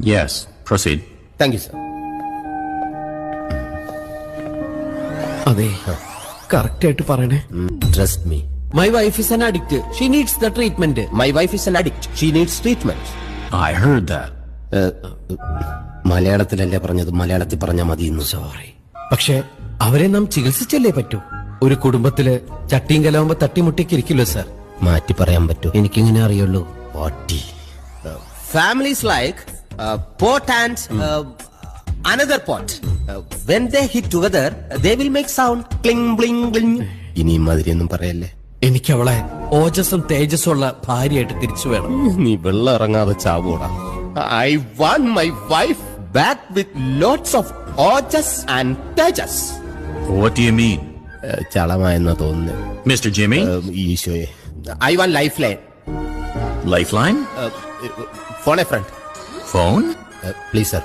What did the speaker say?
Yes, proceed. Thank you sir. അതെ, correct ആയിട്ട് പറയണേ. Trust me. My wife is an addict. She needs the treatment. My wife is an addict. She needs treatment. I heard that. മലയാളത്തിലല്ലേ പറഞ്ഞത്, മലയാളത്തിൽ പറഞ്ഞാൽ മതി. Sorry. പക്ഷെ അവരെ നാം ചികിത്സിച്ചല്ലേ പറ്റൂ. ഒരു കുടുംബത്തില് ചട്ടിയും കലാവുമ്പോ തട്ടിമുട്ടിക്കിരിക്കില്ലോ സാർ. മാറ്റി പറയാൻ പറ്റൂ. എനിക്കിങ്ങനെ അറിയുള്ളൂ. Families like pot and another pot. When they hit together, they will make sound cling bling bling. ഇനിയും മാതിരിയൊന്നും പറയല്ലേ. എനിക്ക് അവളെ ഓജസ്സും തേജസ്സും ഉള്ള ഭാര്യയായിട്ട് തിരിച്ചു വേണം. നീ വെള്ളം ഇറങ്ങാതെ ചാവൂടാ. I want my wife back with lots of ojas and tejas. What do you mean? ചളമായെന്നാ തോന്നുന്നു. Mr. Jimmy? ഈശോയെ. I want lifeline. Lifeline? Phone a friend. Phone? Please sir.